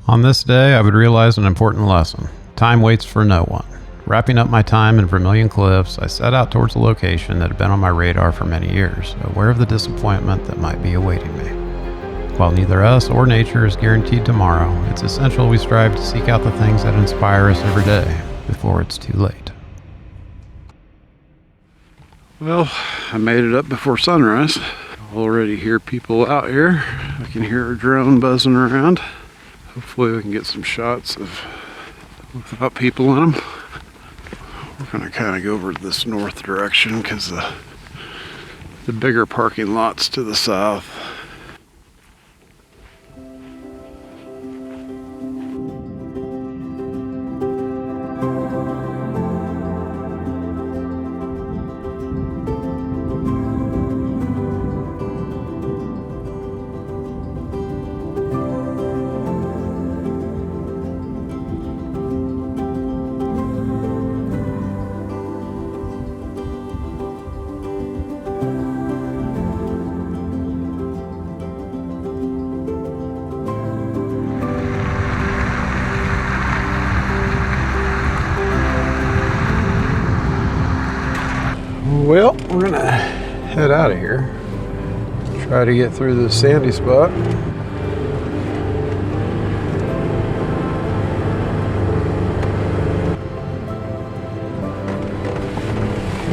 On this day, I would realize an important lesson. Time waits for no one. Wrapping up my time in Vermilion Cliffs, I set out towards a location that had been on my radar for many years, aware of the disappointment that might be awaiting me. While neither us or nature is guaranteed tomorrow, it's essential we strive to seek out the things that inspire us every day before it's too late. Well, I made it up before sunrise. I already hear people out here. I can hear a drone buzzing around. Hopefully we can get some shots of without people in them. We're going to kind of go over this north direction because the bigger parking lot's to the south. Well, we're gonna head out of here. Try to get through this sandy spot. I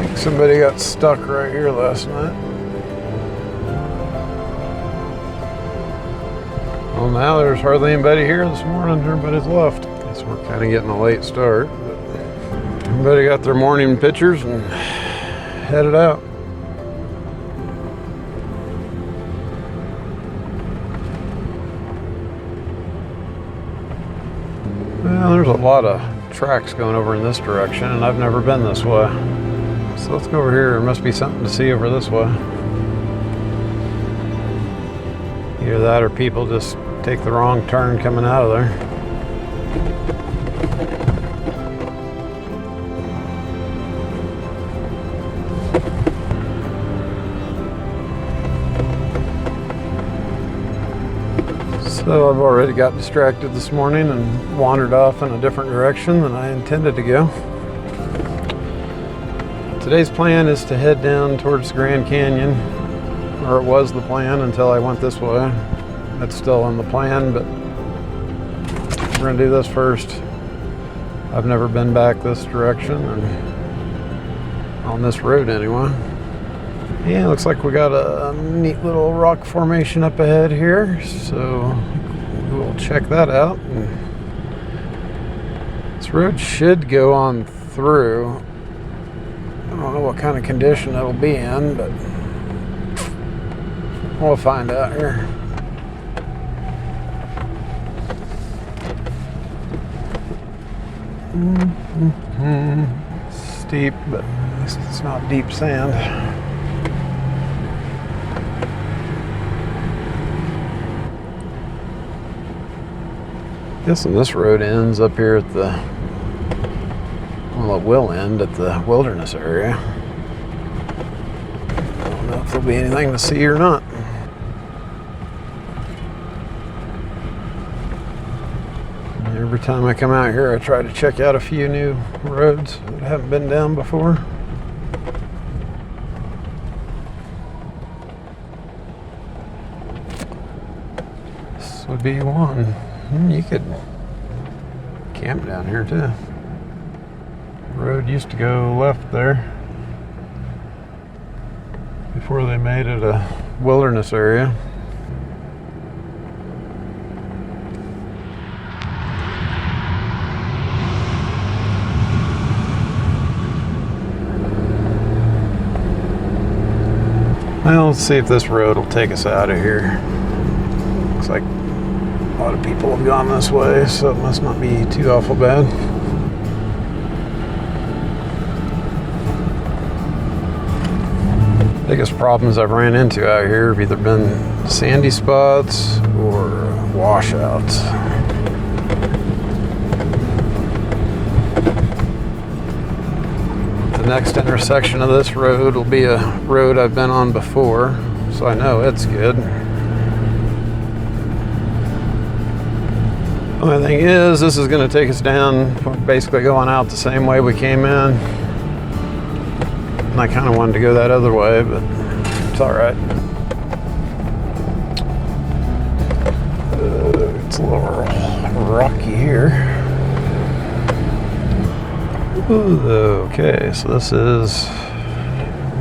think somebody got stuck right here last night. Well, now there's hardly anybody here this morning. Everybody's left. Guess we're kind of getting a late start. But everybody got their morning pictures and headed out. Well, there's a lot of tracks going over in this direction, and I've never been this way. So let's go over here. There must be something to see over this way. Either that or people just take the wrong turn coming out of there. So I've already got distracted this morning and wandered off in a different direction than I intended to go. Today's plan is to head down towards the Grand Canyon, or it was the plan until I went this way. That's still in the plan, but we're gonna do this first. I've never been back this direction, and on this road anyway. Yeah, looks like we got a neat little rock formation up ahead here, so we'll check that out. This road should go on through. I don't know what kind of condition it'll be in, but we'll find out here. Steep, but at least it's not deep sand. Guessing this road ends up here at the, well, it will end at the wilderness area. I don't know if there'll be anything to see or not. Every time I come out here, I try to check out a few new roads that haven't been down before. This would be one. You could camp down here too. The road used to go left there before they made it a wilderness area. Well, let's see if this road will take us out of here. Looks like a lot of people have gone this way, so it must not be too awful bad. Biggest problems I've ran into out here have either been sandy spots or washouts. The next intersection of this road will be a road I've been on before, so I know it's good. Only thing is, this is going to take us down, basically going out the same way we came in. And I kind of wanted to go that other way, but it's all right. It's a little rocky here. Okay, so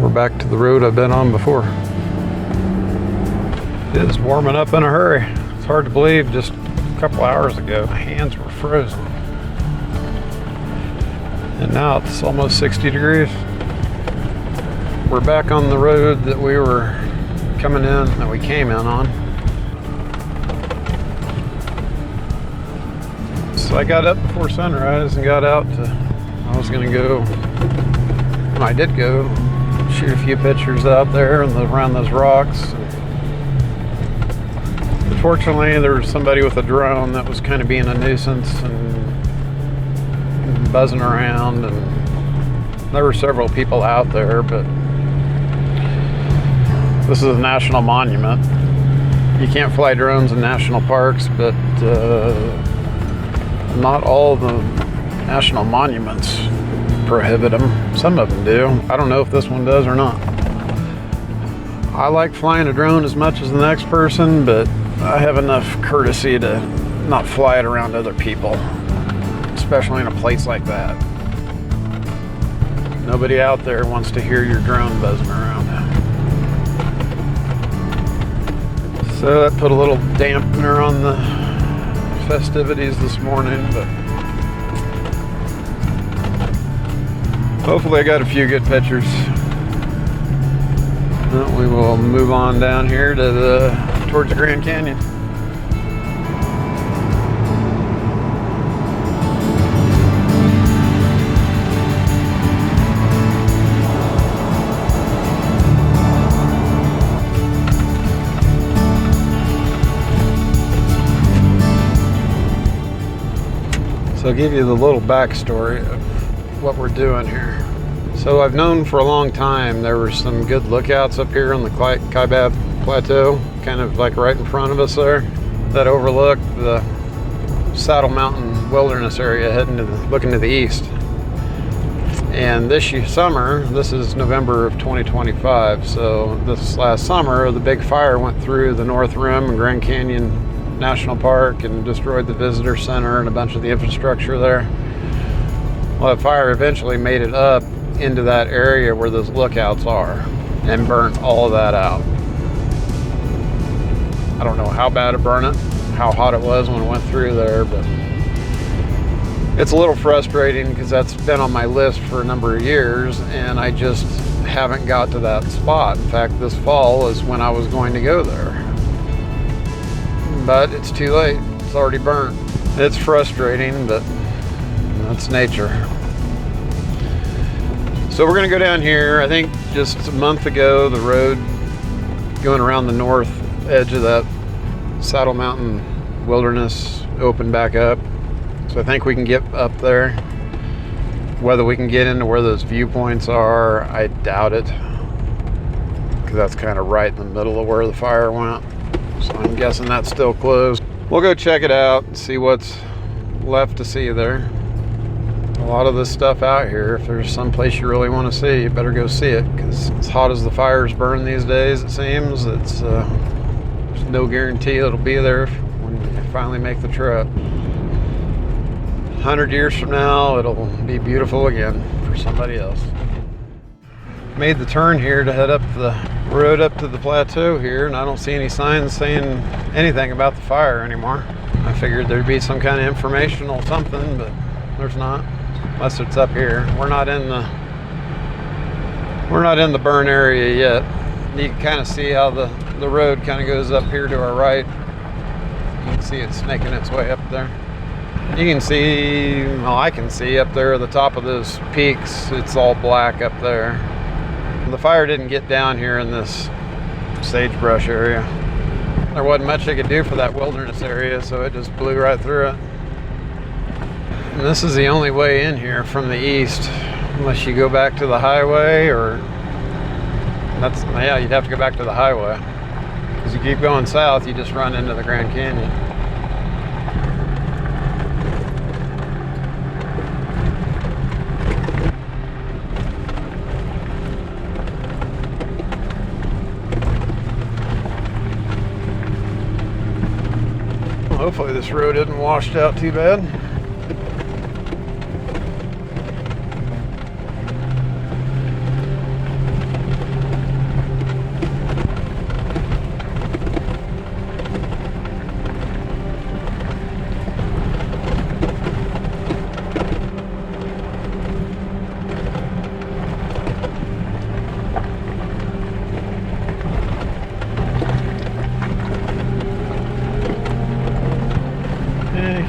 we're back to the road I've been on before. It is warming up in a hurry. It's hard to believe, just a couple hours ago my hands were frozen. And now it's almost 60 degrees. We're back on the road that we were coming in, that we came in on. So I got up before sunrise and got out I was gonna go, and I did go, shoot a few pictures out there and around those rocks. Unfortunately, there was somebody with a drone that was kind of being a nuisance and buzzing around, and there were several people out there, but this is a national monument. You can't fly drones in national parks, but not all the national monuments prohibit them. Some of them do. I don't know if this one does or not. I like flying a drone as much as the next person, but I have enough courtesy to not fly it around other people, especially in a place like that. Nobody out there wants to hear your drone buzzing around. So that put a little dampener on the festivities this morning, but hopefully I got a few good pictures. Well, we will move on down here to towards the Grand Canyon. So I'll give you the little backstory of what we're doing here. So I've known for a long time there were some good lookouts up here on the Kaibab Plateau, kind of like right in front of us there, that overlook the Saddle Mountain Wilderness area looking to the east. And this summer, this is November of 2025, so this last summer the big fire went through the North Rim and Grand Canyon National Park and destroyed the visitor center and a bunch of the infrastructure there. Well, the fire eventually made it up into that area where those lookouts are and burnt all of that out. I don't know how bad it burned it, how hot it was when it went through there, but it's a little frustrating because that's been on my list for a number of years and I just haven't got to that spot. In fact, this fall is when I was going to go there. But it's too late. It's already burnt. It's frustrating, but that's nature. So we're gonna go down here. I think just a month ago, the road going around the north edge of that Saddle Mountain Wilderness opened back up. So I think we can get up there. Whether we can get into where those viewpoints are, I doubt it. Because that's kind of right in the middle of where the fire went. So I'm guessing that's still closed. We'll go check it out and see what's left to see there. A lot of this stuff out here, if there's some place you really want to see, you better go see it, because as hot as the fires burn these days, it seems, there's no guarantee it'll be there when you finally make the trip. 100 years from now, it'll be beautiful again for somebody else. Made the turn here to head up the road up to the plateau here, and I don't see any signs saying anything about the fire anymore. I figured there'd be some kind of informational something, but there's not, unless it's up here. We're not in the burn area yet. You can kind of see how the road kind of goes up here to our right. You can see it snaking its way up there. You can see, well, I can see up there at the top of those peaks, it's all black up there. The fire didn't get down here in this sagebrush area. There wasn't much they could do for that wilderness area, so it just blew right through it. And this is the only way in here from the east, unless you go back to the highway, or you'd have to go back to the highway. Because you keep going south, you just run into the Grand Canyon. Hopefully this road isn't washed out too bad.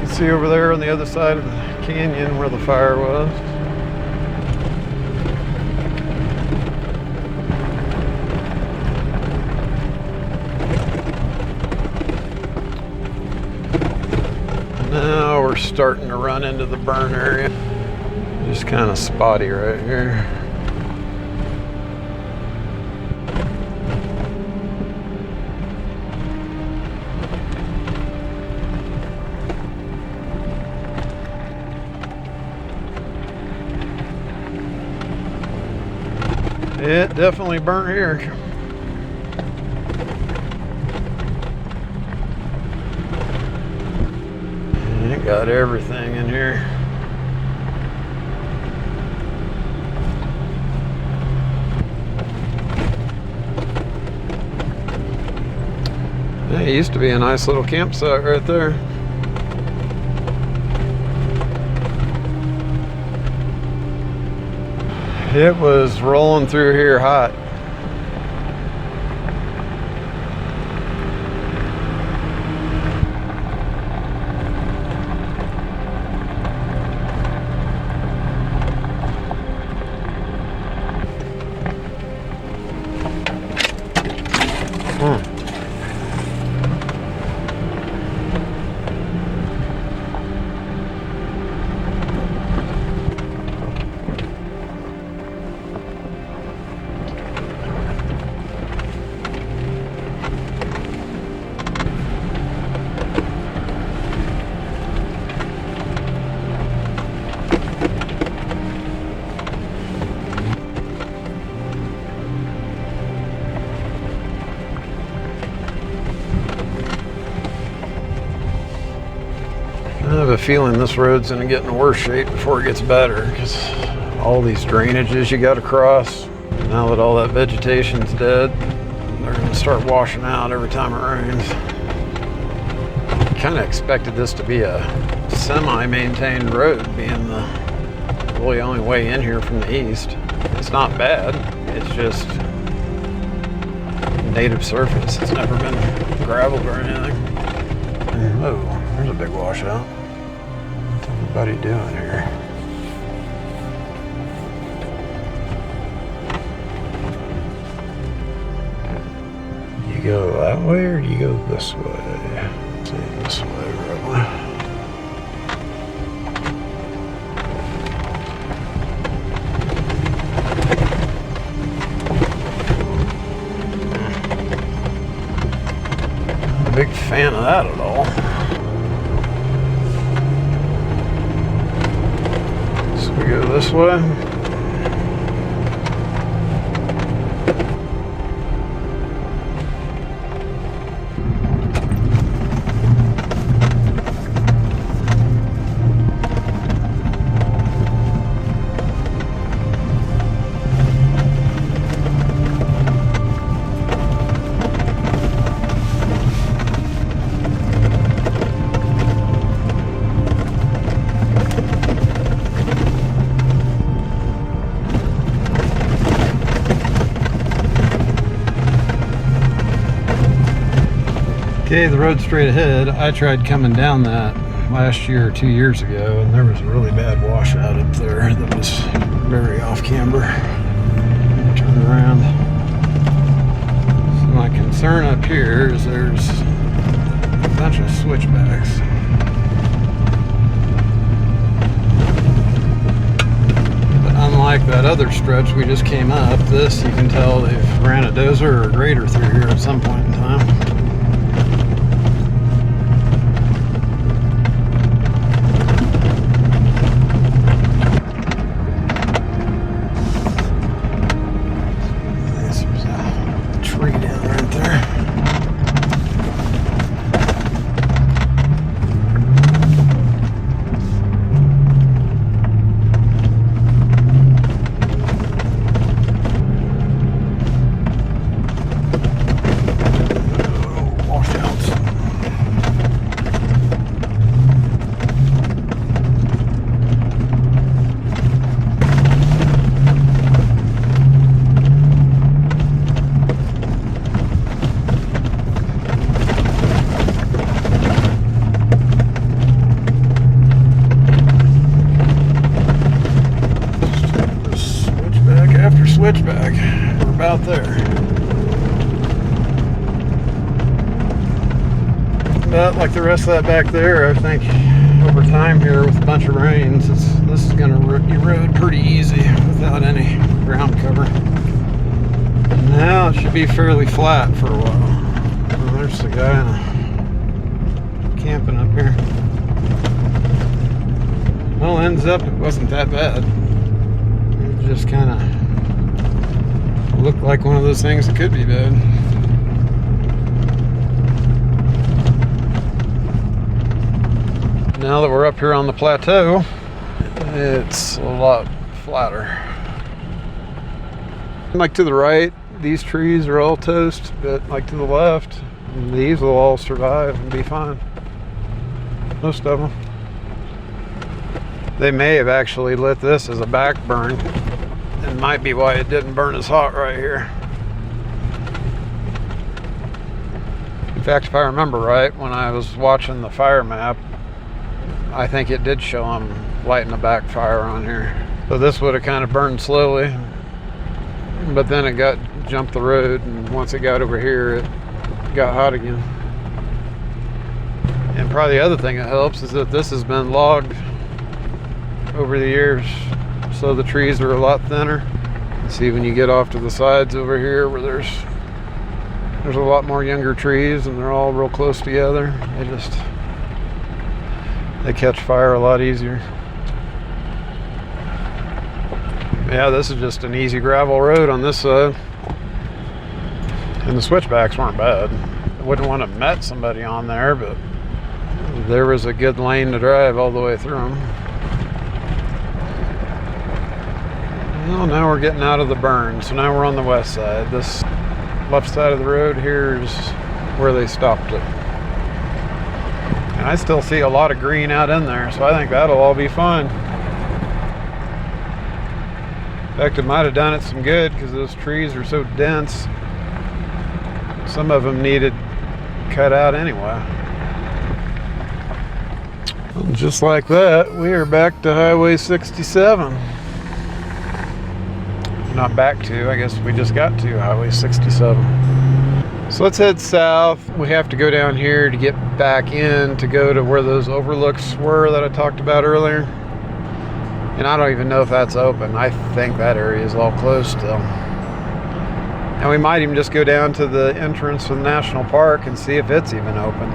See over there on the other side of the canyon where the fire was. Now we're starting to run into the burn area. Just kind of spotty right here. It definitely burnt here. It got everything in here. It used to be a nice little campsite right there. It was rolling through here hot. I have a feeling this road's going to get in worse shape before it gets better, because all these drainages you got to cross, now that all that vegetation's dead, they're going to start washing out every time it rains. I kind of expected this to be a semi-maintained road, being the really only way in here from the east. It's not bad, it's just native surface. It's never been gravelled or anything. Oh, there's a big washout. What's everybody doing here? You go that way or you go this way? Let's see, this way, probably. Big fan of that at all. So we go this way. Okay, the road straight ahead. I tried coming down that last year or 2 years ago, and there was a really bad washout up there that was very off camber. Turn around. So my concern up here is there's a bunch of switchbacks. But unlike that other stretch we just came up, this you can tell they've ran a dozer or a grader through here at some point in time. out there. But like the rest of that back there, I think over time here with a bunch of rains, this is going to erode pretty easy without any ground cover. Now it should be fairly flat for a while. Oh, there's the guy camping up here. Well, ends up it wasn't that bad. It just kind of looked like one of those things that could be bad. Now that we're up here on the plateau, it's a lot flatter. Like to the right, these trees are all toast, but like to the left, these will all survive and be fine. Most of them. They may have actually lit this as a back burn. It might be why it didn't burn as hot right here. In fact, if I remember right, when I was watching the fire map, I think it did show them lighting a backfire on here. So this would have kind of burned slowly, but then it jumped the road, and once it got over here, it got hot again. And probably the other thing that helps is that this has been logged over the years, so the trees are a lot thinner. See, when you get off to the sides over here where there's a lot more younger trees and they're all real close together, they catch fire a lot easier. Yeah, this is just an easy gravel road on this side. And the switchbacks weren't bad. I wouldn't want to have met somebody on there, but there was a good lane to drive all the way through them. Well, now we're getting out of the burn, so now we're on the west side. This left side of the road here is where they stopped it. And I still see a lot of green out in there, so I think that'll all be fine. In fact, it might have done it some good because those trees are so dense. Some of them needed cut out anyway. Well, just like that, we are back to Highway 67. Not back to, I guess we just got to Highway 67. So let's head south. We have to go down here to get back in to go to where those overlooks were that I talked about earlier. And I don't even know if that's open. I think that area is all closed still. And we might even just go down to the entrance to the national park and see if it's even open.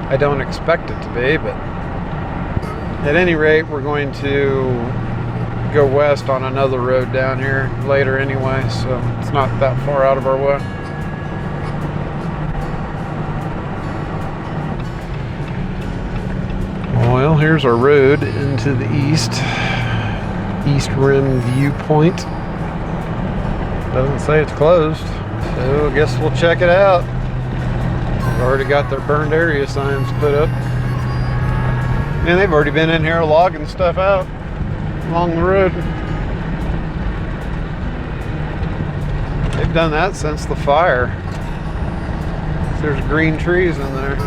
I don't expect it to be, but at any rate, we're going to go west on another road down here later anyway, so it's not that far out of our way. Well, here's our road into the East Rim Viewpoint. Doesn't say it's closed, so I guess we'll check it out. They've already got their burned area signs put up. Man, they've already been in here logging stuff out along the road. They've done that since the fire. There's green trees in there.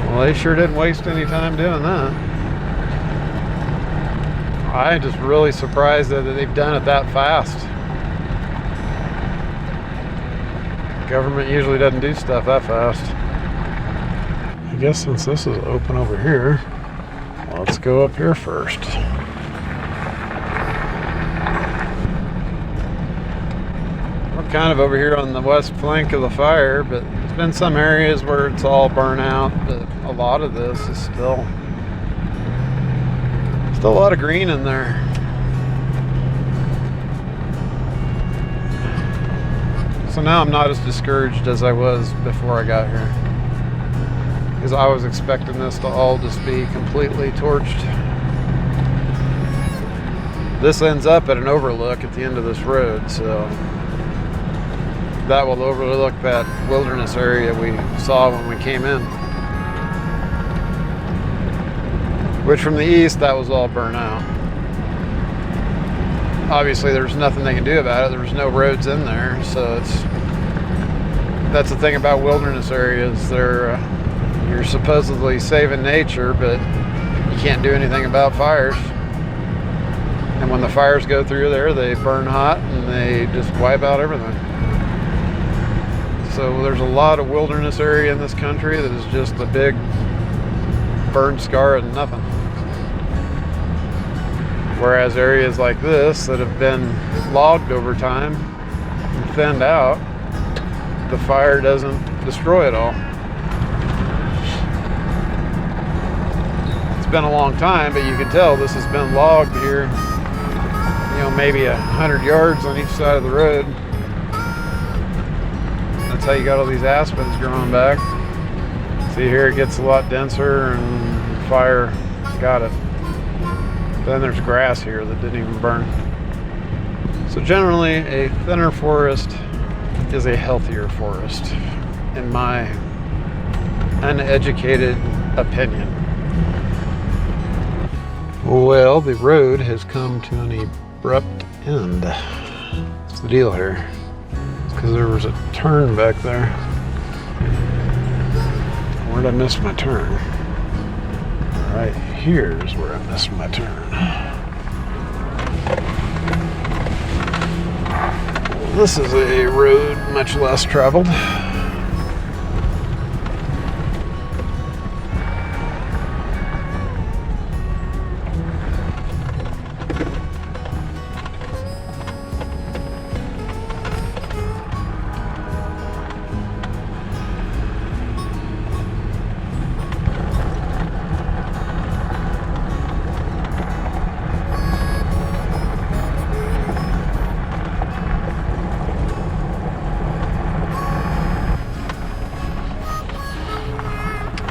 Well, they sure didn't waste any time doing that. I'm just really surprised that they've done it that fast. Government usually doesn't do stuff that fast. I guess since this is open over here, let's go up here first. We're kind of over here on the west flank of the fire, but there's been some areas where it's all burnt out, but a lot of this is still a lot of green in there. So now I'm not as discouraged as I was before I got here, because I was expecting this to all just be completely torched. This ends up at an overlook at the end of this road, so that will overlook that wilderness area we saw when we came in. Which from the east, that was all burnt out. Obviously, there's nothing they can do about it. There's no roads in there, so that's the thing about wilderness areas. You're supposedly saving nature, but you can't do anything about fires. And when the fires go through there, they burn hot and they just wipe out everything. So there's a lot of wilderness area in this country that is just a big burn scar and nothing. Whereas areas like this that have been logged over time and thinned out, the fire doesn't destroy it all. It's been a long time, but you can tell this has been logged here, you know, maybe 100 yards on each side of the road. That's how you got all these aspens growing back. See here, it gets a lot denser and fire got it. Then there's grass here that didn't even burn. So generally, a thinner forest is a healthier forest, in my uneducated opinion. Well, the road has come to an abrupt end. What's the deal here? It's because there was a turn back there. Where'd I miss my turn? Right here's where I missed my turn. This is a road much less traveled.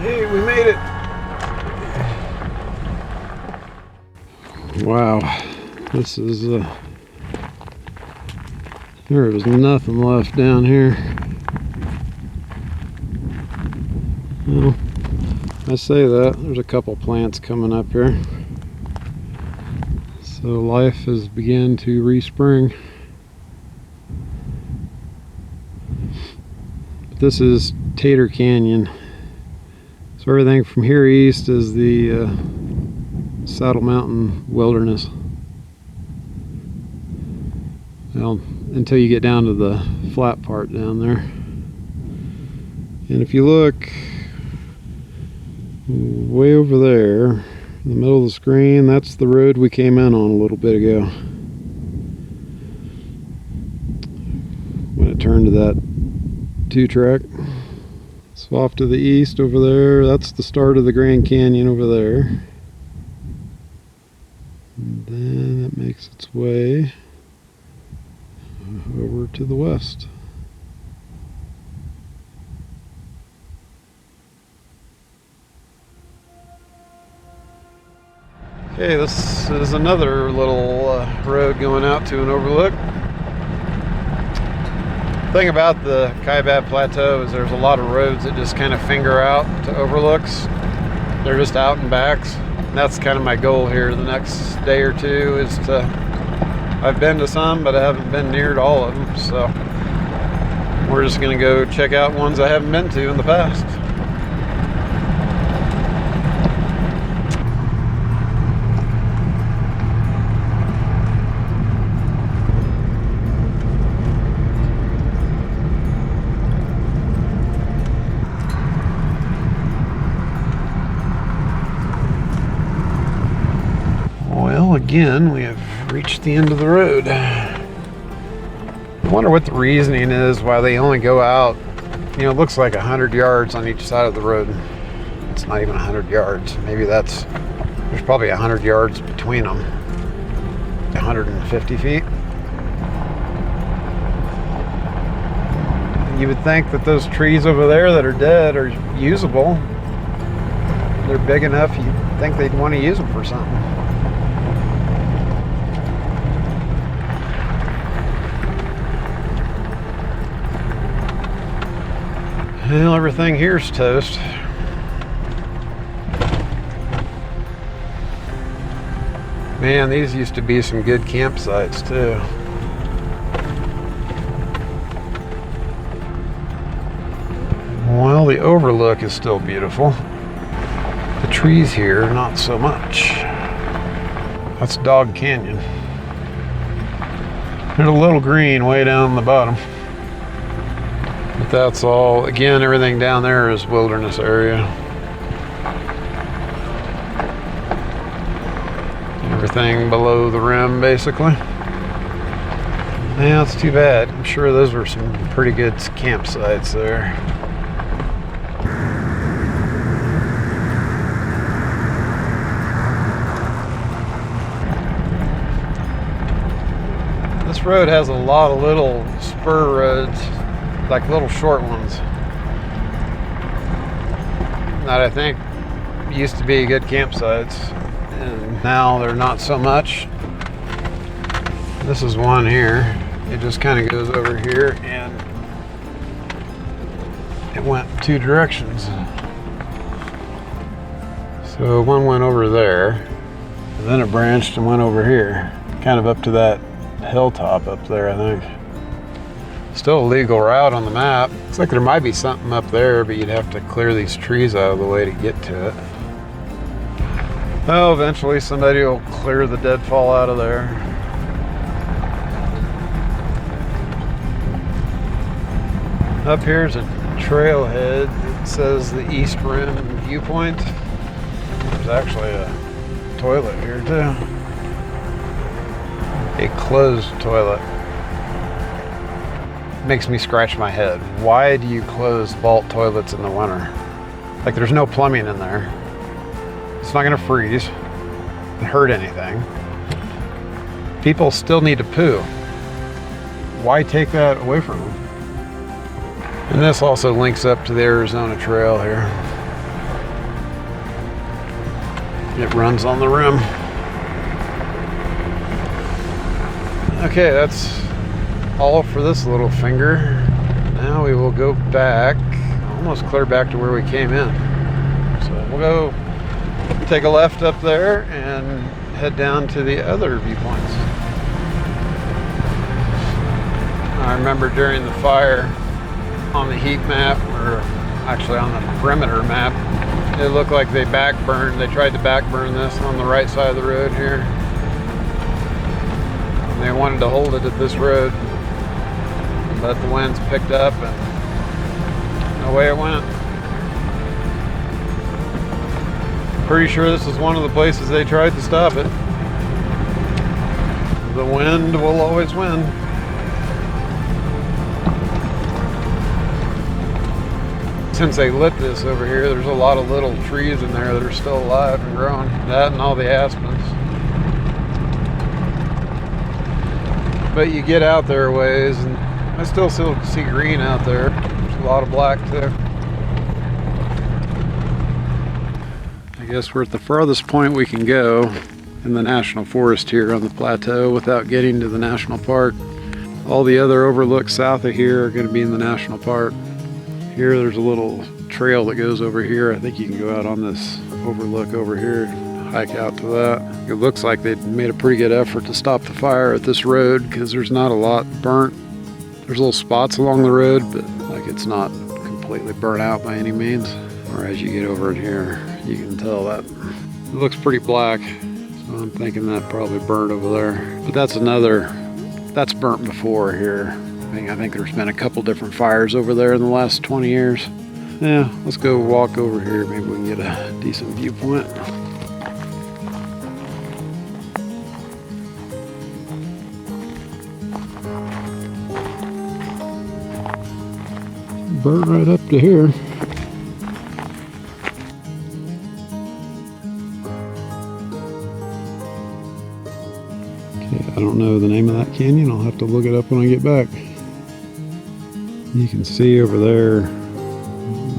Hey, we made it. Wow, this is there was nothing left down here. Well, I say that, there's a couple plants coming up here. So life has begun to respring. This is Tater Canyon. So everything from here east is the Saddle Mountain Wilderness. Well, until you get down to the flat part down there. And if you look way over there, in the middle of the screen, that's the road we came in on a little bit ago. When it turned to that 2-track. So off to the east over there, that's the start of the Grand Canyon over there. And then it makes its way over to the west. Okay, this is another little road going out to an overlook. The thing about the Kaibab Plateau is there's a lot of roads that just kind of finger out to overlooks. They're just out and backs. And that's kind of my goal here the next day or two is to, I've been to some, but I haven't been near to all of them. So we're just gonna go check out ones I haven't been to in the past. Well, again, we have reached the end of the road. I wonder what the reasoning is why they only go out, you know, it looks like 100 yards on each side of the road. It's not even 100 yards. Maybe there's probably 100 yards between them. 150 feet. You would think that those trees over there that are dead are usable. They're big enough, you'd think they'd want to use them for something. Well, everything here's toast. Man, these used to be some good campsites too. Well, the overlook is still beautiful. The trees here, not so much. That's Dog Canyon. There's a little green way down the bottom. But that's all. Again, everything down there is wilderness area. Everything below the rim, basically. Yeah, it's too bad. I'm sure those were some pretty good campsites there. This road has a lot of little spur roads, like little short ones, that I think used to be good campsites, and now they're not so much. This is one here. It just kind of goes over here, and it went two directions. So one went over there, and then it branched and went over here, kind of up to that hilltop up there, I think. Still a legal route on the map. Looks like there might be something up there, but you'd have to clear these trees out of the way to get to it. Well, eventually somebody will clear the deadfall out of there. Up here's a trailhead that says the East Rim Viewpoint. There's actually a toilet here too. A closed toilet. Makes me scratch my head. Why do you close vault toilets in the winter? Like, there's no plumbing in there. It's not gonna freeze and hurt anything. People still need to poo. Why take that away from them? And this also links up to the Arizona Trail here. It runs on the rim. Okay, that's all for this little finger. Now we will go back, almost clear back to where we came in. So we'll go take a left up there and head down to the other viewpoints. I remember during the fire on the heat map, or actually on the perimeter map, it looked like they backburned. They tried to backburn this on the right side of the road here. And they wanted to hold it at this road, but the winds picked up and away it went. Pretty sure this is one of the places they tried to stop it. The wind will always win. Since they lit this over here, there's a lot of little trees in there that are still alive and growing. That and all the aspens. But you get out there a ways, and I still see green out there. There's a lot of black too. I guess we're at the farthest point we can go in the national forest here on the plateau without getting to the national park. All the other overlooks south of here are going to be in the national park. Here there's a little trail that goes over here. I think you can go out on this overlook over here, hike out to that. It looks like they made a pretty good effort to stop the fire at this road because there's not a lot burnt. There's little spots along the road, but like it's not completely burnt out by any means. Or as you get over it here, you can tell that it looks pretty black. So I'm thinking that probably burned over there. But that's burnt before here. I think there's been a couple different fires over there in the last 20 years. Yeah, let's go walk over here. Maybe we can get a decent viewpoint. Burnt right up to here. Okay, I don't know the name of that canyon. I'll have to look it up when I get back. You can see over there,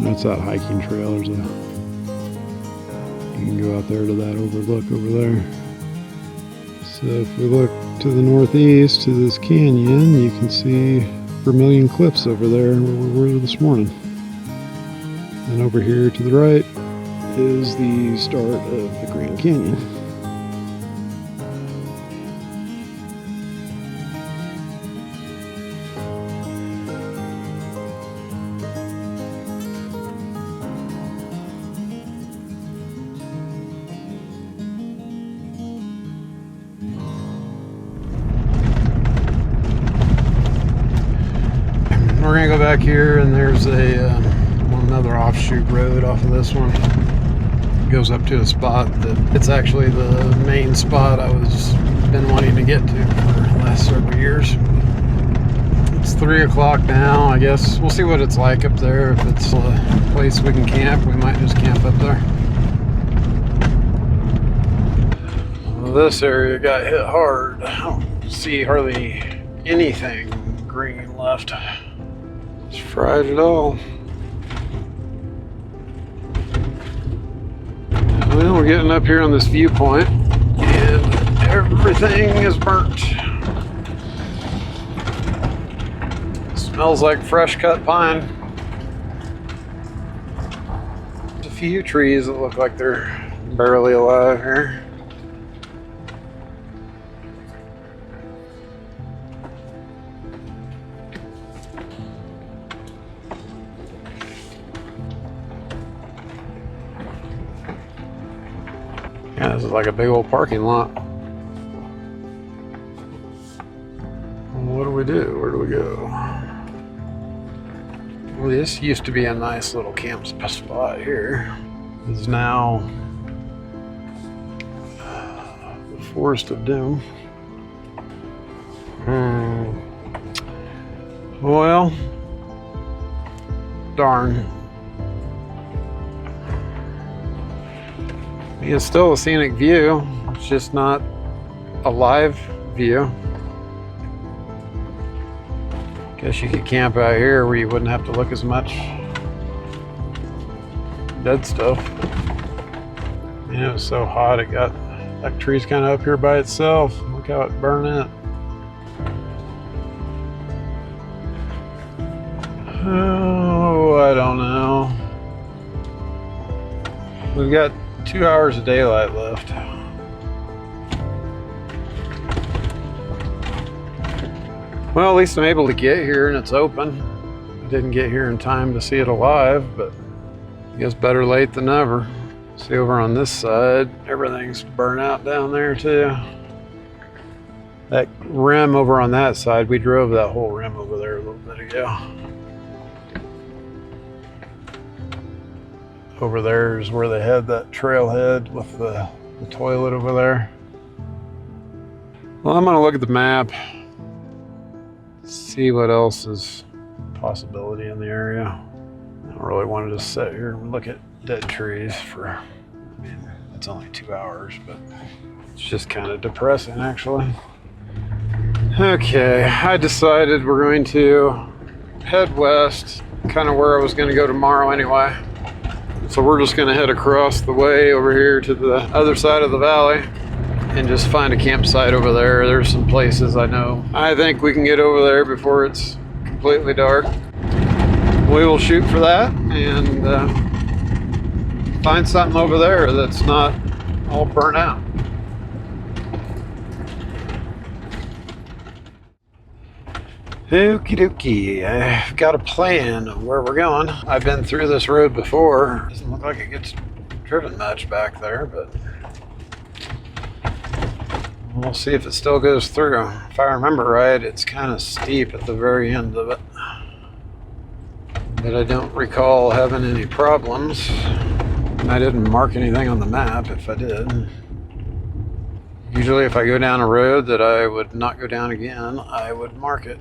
that's that hiking trail. You can go out there to that overlook over there. So if we look to the northeast to this canyon, you can see Vermilion Cliffs over there where we were this morning. And over here to the right is the start of the Grand Canyon. We're gonna go back here, and there's another offshoot road off of this one. It goes up to a spot that it's actually the main spot I was been wanting to get to for the last several years. It's 3 o'clock now. I guess we'll see what it's like up there. If it's a place we can camp, we might just camp up there. Well, this area got hit hard. I don't see hardly anything green left. It's fried it all. Well, we're getting up here on this viewpoint, and everything is burnt. Smells like fresh cut pine. There's a few trees that look like they're barely alive here. Yeah, this is like a big old parking lot. What do we do? Where do we go? Well, this used to be a nice little camp spot here. This is now the Forest of Doom. Well, darn. It's still a scenic view. It's just not a live view. Guess you could camp out here where you wouldn't have to look as much dead stuff. You know, it's so hot it got that tree's kind of up here by itself. Look how it burned it. Oh, I don't know. We've got 2 hours of daylight left. Well, at least I'm able to get here and it's open. I didn't get here in time to see it alive, but I guess better late than never. See, over on this side, everything's burnt out down there too. That rim over on that side, we drove that whole rim over there a little bit ago. Over there is where they had that trailhead with the toilet over there. Well, I'm gonna look at the map, see what else is a possibility in the area. I don't really want to just sit here and look at dead trees for, I mean, it's only 2 hours, but it's just kind of depressing actually. Okay, I decided we're going to head west, kind of where I was going to go tomorrow anyway. So we're just going to head across the way over here to the other side of the valley and just find a campsite over there. There's some places I know. I think we can get over there before it's completely dark. We will shoot for that and find something over there that's not all burnt out. Okie dokie, I've got a plan of where we're going. I've been through this road before. Doesn't look like it gets driven much back there, but we'll see if it still goes through. If I remember right, it's kind of steep at the very end of it. But I don't recall having any problems. I didn't mark anything on the map if I did. Usually if I go down a road that I would not go down again, I would mark it.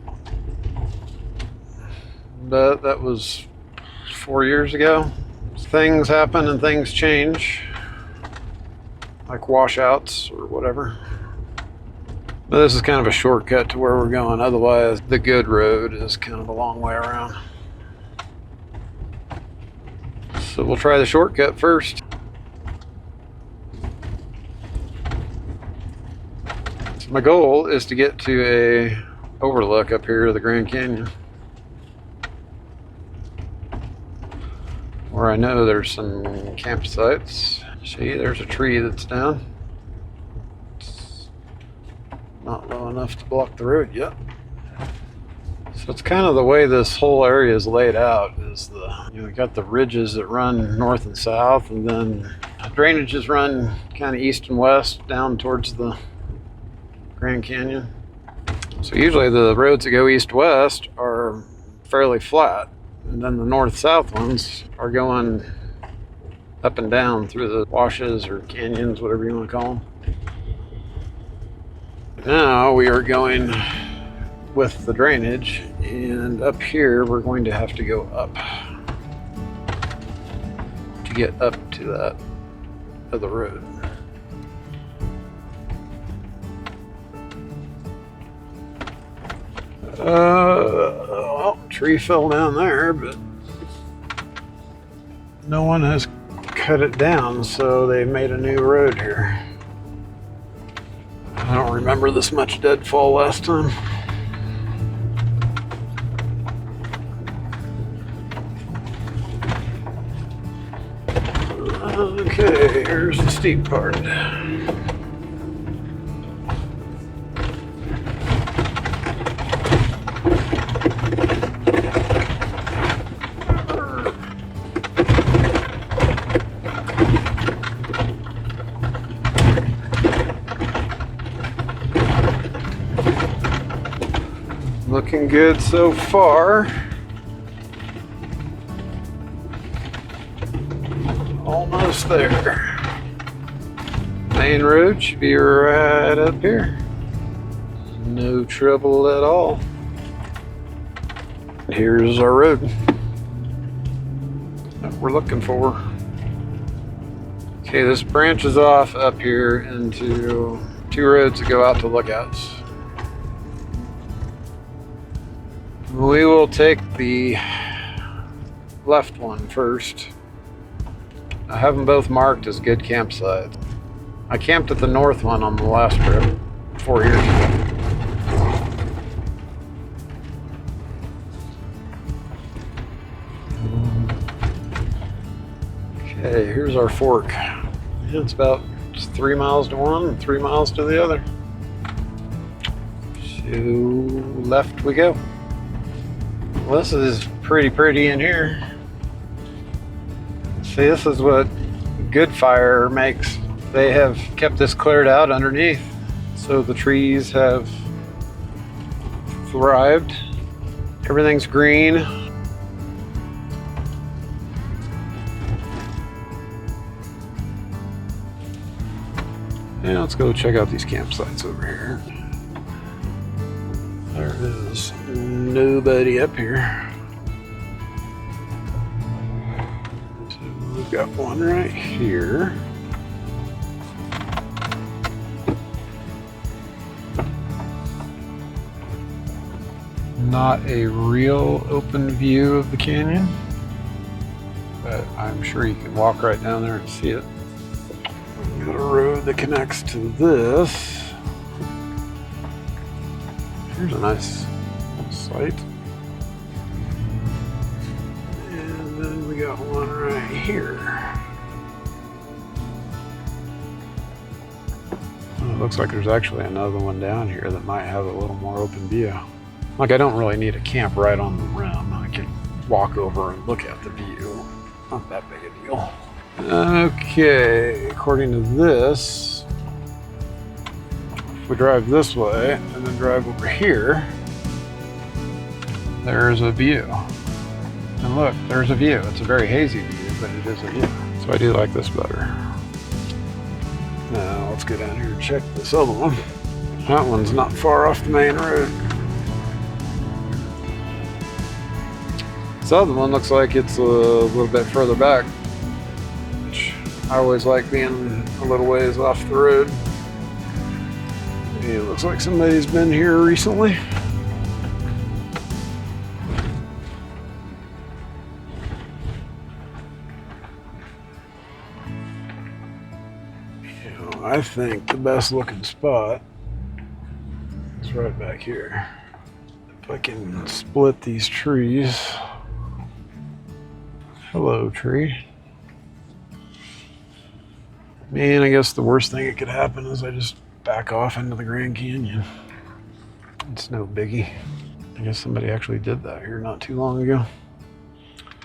But that was 4 years ago. Things happen and things change, like washouts or whatever. But this is kind of a shortcut to where we're going. Otherwise, the good road is kind of a long way around. So we'll try the shortcut first. So my goal is to get to a overlook up here of the Grand Canyon, where I know there's some campsites. See, there's a tree that's down. It's not low enough to block the road yet. So it's kind of the way this whole area is laid out. Is you got the ridges that run north and south, and then drainages run kind of east and west down towards the Grand Canyon. So usually the roads that go east-west are fairly flat. And then the north-south ones are going up and down through the washes or canyons, whatever you want to call them. Now we are going with the drainage, and up here we're going to have to go up to get up to that other road. Well, tree fell down there, but no one has cut it down, so they made a new road here. I don't remember this much deadfall last time. Okay, here's the steep part. Looking good so far. Almost there. Main road should be right up here. No trouble at all. Here's our road that we're looking for. Okay, this branches off up here into two roads that go out to lookouts. We will take the left one first. I have them both marked as good campsites. I camped at the north one on the last trip 4 years ago. Okay, here's our fork. It's about just 3 miles to one and 3 miles to the other. So left we go. Well, this is pretty in here. See, this is what good fire makes. They have kept this cleared out underneath, so the trees have thrived. Everything's green. Yeah, let's go check out these campsites over here. There is nobody up here. So we've got one right here. Not a real open view of the canyon, but I'm sure you can walk right down there and see it. We've got a road that connects to this. Here's a nice site. And then we got one right here. Oh, it looks like there's actually another one down here that might have a little more open view. Like, I don't really need to camp right on the rim. I can walk over and look at the view. Not that big a deal. Okay, according to this, if we drive this way and then drive over here, there's a view. And look, there's a view. It's a very hazy view, but it is a view. So I do like this better. Now let's go down here and check this other one. That one's not far off the main road. This other one looks like it's a little bit further back, which I always like being a little ways off the road. It looks like somebody's been here recently. I think the best looking spot is right back here. If I can split these trees. Hello, tree. Man, I guess the worst thing that could happen is I just back off into the Grand Canyon. It's no biggie. I guess somebody actually did that here not too long ago.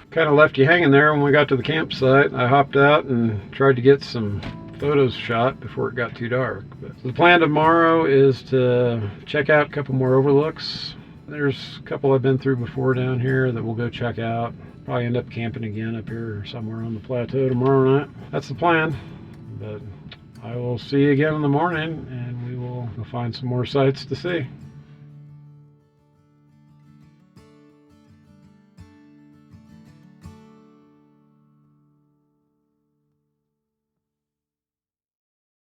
Kind of left you hanging there when we got to the campsite. I hopped out and tried to get some photos shot before it got too dark. But the plan tomorrow is to check out a couple more overlooks, There's a couple I've been through before down here that we'll go check out. Probably end up camping again up here or somewhere on the plateau tomorrow night. That's the plan. But I will see you again in the morning, and we will go find some more sights to see.